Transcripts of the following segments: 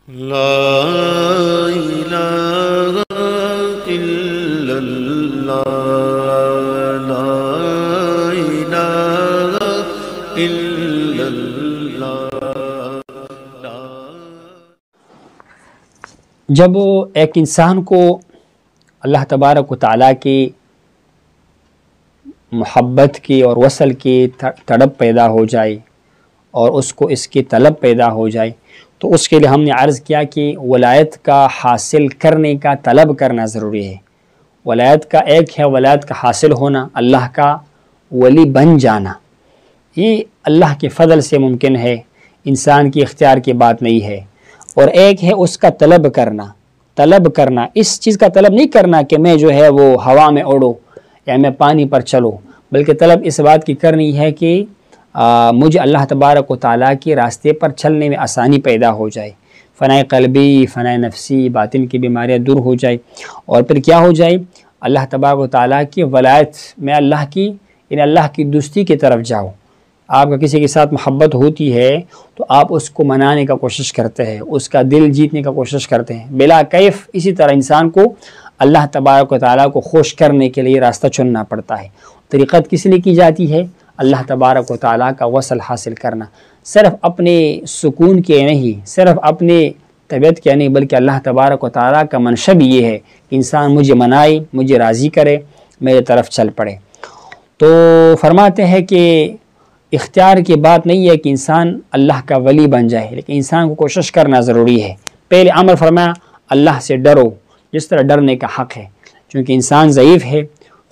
لا الہ الا اللہ، لا الہ الا اللہ۔ جب ایک انسان کو اللہ تبارک و تعالیٰ کی محبت کی اور وصل کی تڑپ پیدا ہو جائے اور اس کو اس کی طلب پیدا ہو جائے، تو اس کے لیے ہم نے عرض کیا کہ ولایت کا حاصل کرنے کا طلب کرنا ضروری ہے۔ ولایت کا ایک ہے ولایت کا حاصل ہونا، اللہ کا ولی بن جانا، یہ اللہ کے فضل سے ممکن ہے، انسان کی اختیار کی بات نہیں ہے۔ اور ایک ہے اس کا طلب کرنا، اس چیز کا طلب نہیں کرنا کہ میں جو ہے وہ ہوا میں اڑو یا میں پانی پر چلو، بلکہ طلب اس بات کی کرنی ہے کہ مجھے اللہ تبارک و تعالیٰ کے راستے پر چلنے میں آسانی پیدا ہو جائے، فنائے قلبی، فنائے نفسی، باطن کی بیماریاں دور ہو جائے، اور پھر کیا ہو جائے، اللہ تبارک و تعالیٰ کی ولایت میں اللہ کی دوستی کی طرف جاؤ۔ آپ کا کسی کے ساتھ محبت ہوتی ہے تو آپ اس کو منانے کا کوشش کرتے ہیں، اس کا دل جیتنے کا کوشش کرتے ہیں بلا کیف۔ اسی طرح انسان کو اللہ تبارک و تعالیٰ کو خوش کرنے کے لیے راستہ چننا پڑتا ہے۔ طریقت کس لیے کی جاتی ہے؟ اللہ تبارک و تعالیٰ کا وصل حاصل کرنا، صرف اپنے سکون کے نہیں، صرف اپنے طبیعت کے نہیں، بلکہ اللہ تبارک و تعالیٰ کا منشا بھی یہ ہے کہ انسان مجھے منائے، مجھے راضی کرے، میرے طرف چل پڑے۔ تو فرماتے ہیں کہ اختیار کی بات نہیں ہے کہ انسان اللہ کا ولی بن جائے، لیکن انسان کو کوشش کرنا ضروری ہے۔ پہلے امر فرمایا اللہ سے ڈرو، جس طرح ڈرنے کا حق ہے، چونکہ انسان ضعیف ہے،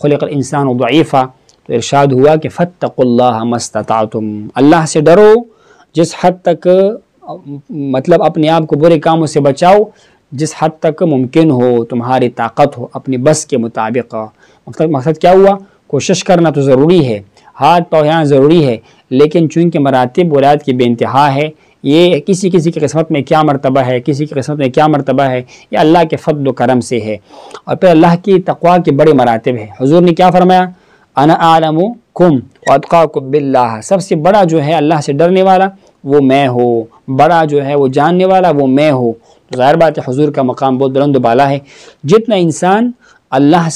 خلق الانسان ضعیفا، تو ارشاد ہوا کہ فاتقوا اللہ ما استطعتم، اللہ سے ڈرو جس حد تک، مطلب اپنے آپ کو برے کاموں سے بچاؤ جس حد تک ممکن ہو، تمہاری طاقت ہو، اپنی بس کے مطابق۔ مقصد کیا ہوا؟ کوشش کرنا تو ضروری ہے، ہاتھ پاؤں ہلانا ضروری ہے، لیکن چونکہ مراتب ولایت کی بے انتہا ہے، یہ کسی کی قسمت میں کیا مرتبہ ہے، کسی کی قسمت میں کیا مرتبہ ہے، یہ اللہ کے فضل و کرم سے ہے۔ اور پھر اللہ کی تقویٰ کے بڑے مراتب ہیں۔ حضور نے کیا فرمایا؟ انا اعلمکم واتقاکم باللہ، سب سے بڑا جو ہے اللہ سے ڈرنے والا وہ میں ہوں، بڑا جو ہے وہ جاننے والا وہ میں ہوں۔ تو ظاہر بات ہے حضور کا مقام بہت بلند و بالا ہے۔ جتنا انسان اللہ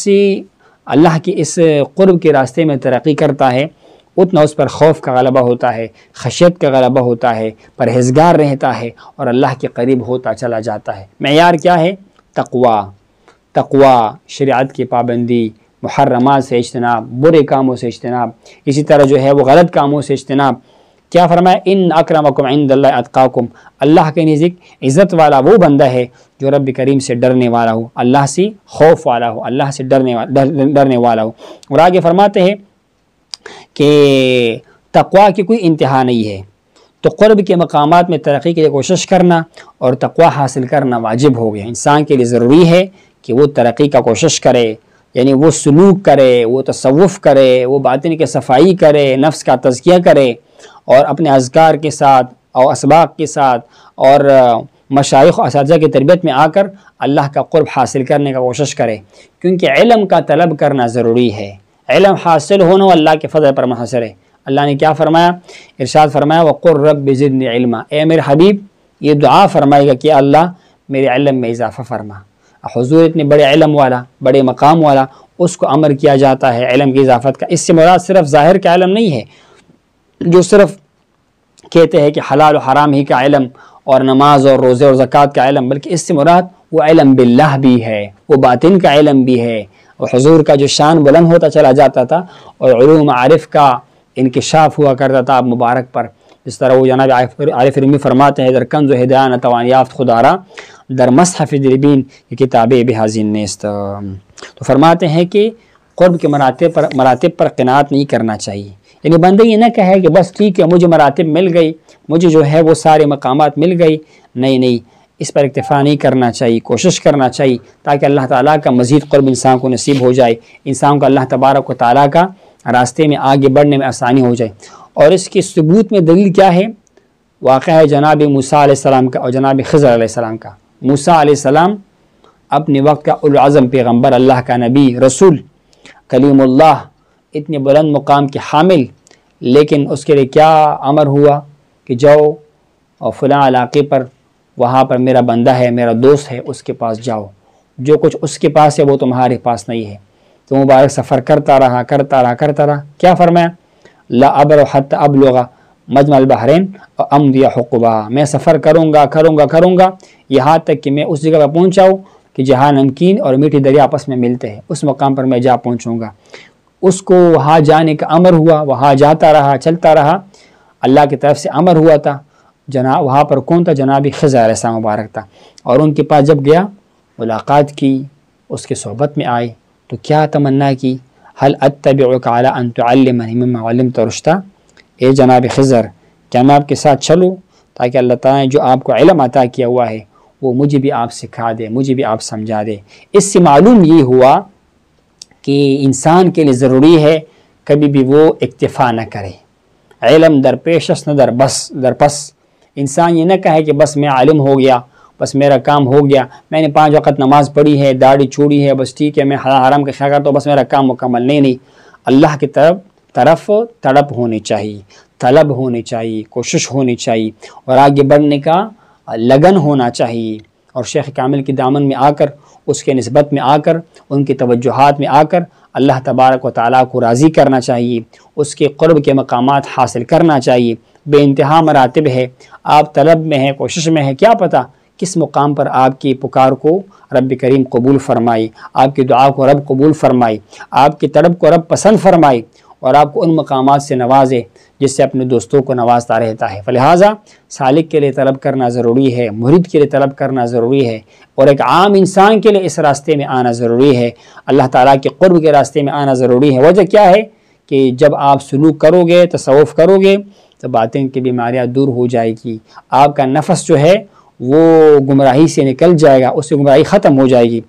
کی اس قرب کے راستے میں ترقی کرتا ہے، اتنا اس پر خوف کا غلبہ ہوتا ہے، خشیت کا غلبہ ہوتا ہے، پرہیزگار رہتا ہے اور اللہ کے قریب ہوتا چلا جاتا ہے۔ معیار کیا ہے؟ تقوی، شریعت کی پابندی، محرمات سے اجتناب، برے کاموں سے اجتناب، اسی طرح جو ہے وہ غلط کاموں سے اجتناب۔ کیا فرمایا؟ ان اکرمکم عند اللہ اتقاکم، اللہ کے نزدیک عزت والا وہ بندہ ہے جو رب کریم سے ڈرنے والا ہو، اللہ سے خوف والا ہو، اللہ سے ڈرنے والا ہو۔ اور آگے فرماتے ہیں کہ تقوی کی کوئی انتہا نہیں ہے، تو قرب کے مقامات میں ترقی کے لیے کوشش کرنا اور تقوی حاصل کرنا واجب ہو گیا۔ انسان کے لیے ضروری ہے کہ وہ ترقی کا کوشش کرے، یعنی وہ سلوک کرے، وہ تصوف کرے، وہ باطن کی صفائی کرے، نفس کا تزکیہ کرے، اور اپنے اذکار کے ساتھ اور اسباق کے ساتھ اور مشائخ و اساتذہ کی تربیت میں آ کر اللہ کا قرب حاصل کرنے کا کوشش کرے، کیونکہ علم کا طلب کرنا ضروری ہے۔ علم حاصل ہونا اللہ کے فضل پر منحصر ہے۔ اللہ نے کیا فرمایا؟ ارشاد فرمایا وَقُلْ رَبِّ زِدْنِي عِلْمًا، اے میرے حبیب یہ دعا فرمائے گا کہ اللہ میرے علم میں اضافہ فرما۔ حضور اتنے بڑے علم والا، بڑے مقام والا، اس کو امر کیا جاتا ہے علم کی اضافت کا۔ اس سے مراد صرف ظاہر کا علم نہیں ہے جو صرف کہتے ہیں کہ حلال و حرام ہی کا علم اور نماز اور روزے اور زکوٰۃ کا علم، بلکہ اس سے مراد وہ علم باللہ بھی ہے، وہ باطن کا علم بھی ہے۔ اور حضور کا جو شان بلند ہوتا چلا جاتا تھا اور علوم عارف کا انکشاف ہوا کرتا تھا آپ مبارک پر، جس طرح وہ جناب عارف رمی فرماتے ہیں در کنز و ہدایہ نتوان یافت خدارا در مصحف دلبین یہ کتابیں بحازین نیست۔ تو فرماتے ہیں کہ قرب کے مراتب پر قناعت نہیں کرنا چاہیے، یعنی بندہ یہ نہ کہے کہ بس ٹھیک ہے مجھے مراتب مل گئی، مجھے جو ہے وہ سارے مقامات مل گئی، نہیں، اس پر اکتفا نہیں کرنا چاہیے، کوشش کرنا چاہیے تاکہ اللہ تعالیٰ کا مزید قرب انسان کو نصیب ہو جائے، انسان کو اللہ تبارک و تعالیٰ کا راستے میں آگے بڑھنے میں آسانی ہو جائے۔ اور اس کی ثبوت میں دلیل کیا ہے؟ واقعہ ہے جناب موسیٰ علیہ السلام کا اور جناب خضر علیہ السلام کا۔ موسیٰ علیہ السلام اپنے وقت کا اولوالعزم پیغمبر، اللہ کا نبی، رسول، کلیم اللہ، اتنے بلند مقام کے حامل، لیکن اس کے لیے کیا امر ہوا کہ جاؤ اور فلاں علاقے پر وہاں پر میرا بندہ ہے، میرا دوست ہے، اس کے پاس جاؤ، جو کچھ اس کے پاس ہے وہ تمہارے پاس نہیں ہے۔ تو مبارک سفر کرتا رہا کیا فرمایا؟ لا ابر حتی ابلغ مجمع البحرین امضی حقبہ، میں سفر کروں گا یہاں تک کہ میں اس جگہ پر پہنچاؤں کہ جہاں نمکین اور میٹھی دریا آپس میں ملتے ہیں، اس مقام پر میں جا پہنچوں گا۔ اس کو وہاں جانے کا امر ہوا، وہاں جاتا رہا، چلتا رہا، اللہ کی طرف سے امر ہوا تھا۔ جناب وہاں پر کون تھا؟ جناب خضر علیہ السلام مبارک تھا، اور ان کے پاس جب گیا، ملاقات کی، اس کے صحبت میں آئے، تو کیا تمنا کی؟ هل اتبعک علی ان تعلمنی مما علمت رشدا، اے جناب خضر کیا میں آپ کے ساتھ چلوں تاکہ اللہ تعالیٰ نے جو آپ کو علم عطا کیا ہوا ہے وہ مجھے بھی آپ سکھا دے، مجھے بھی آپ سمجھا دے۔ اس سے معلوم یہ ہوا کہ انسان کے لیے ضروری ہے کبھی بھی وہ اکتفا نہ کرے، علم در پیشس نہ در پس۔ انسان یہ نہ کہے کہ بس میں عالم ہو گیا، بس میرا کام ہو گیا، میں نے 5 وقت نماز پڑھی ہے، داڑھی چھوڑی ہے، بس ٹھیک ہے، میں حرام کا خیال کرتا ہوں، بس میرا کام مکمل۔ نہیں، اللہ کی طرف تڑپ ہونی چاہیے، طلب ہونی چاہیے، کوشش ہونی چاہیے، اور آگے بڑھنے کا لگن ہونا چاہیے، اور شیخ کامل کے دامن میں آ کر، اس کے نسبت میں آ کر، ان کی توجہات میں آ کر اللہ تبارک و تعالیٰ کو راضی کرنا چاہیے، اس کے قرب کے مقامات حاصل کرنا چاہیے۔ بے انتہا مراتب ہے، آپ طلب میں ہیں، کوشش میں ہیں، کیا پتہ کس مقام پر آپ کی پکار کو رب کریم قبول فرمائی، آپ کی دعا کو رب قبول فرمائی، آپ کی طلب کو رب پسند فرمائی، اور آپ کو ان مقامات سے نوازے جس سے اپنے دوستوں کو نوازتا رہتا ہے۔ فلہٰذا سالک کے لیے طلب کرنا ضروری ہے، مرید کے لیے طلب کرنا ضروری ہے، اور ایک عام انسان کے لیے اس راستے میں آنا ضروری ہے، اللہ تعالیٰ کے قرب کے راستے میں آنا ضروری ہے۔ وجہ کیا ہے کہ جب آپ سلوک کرو گے، تصوف کرو گے، تو باطن کی بیماریاں دور ہو جائے گی، آپ کا نفس جو ہے وہ گمراہی سے نکل جائے گا، اس سے گمراہی ختم ہو جائے گی۔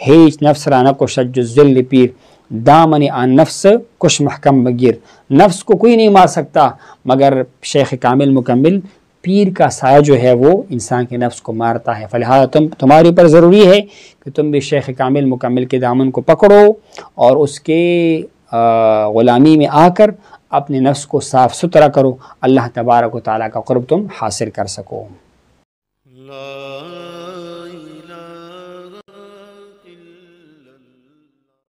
ہیچ نفس رانہ کو شج الذل پیر، دامن آن نفس کش محکم بگیر، نفس کو کوئی نہیں مار سکتا مگر شیخ کامل مکمل پیر کا سایہ جو ہے وہ انسان کے نفس کو مارتا ہے۔ فلہذا تمہارے اوپر ضروری ہے کہ تم بھی شیخ کامل مکمل کے دامن کو پکڑو، اور اس کے غلامی میں آ کر اپنے نفس کو صاف ستھرا کرو، اللہ تبارک و تعالیٰ کا قرب تم حاصل کر سکو۔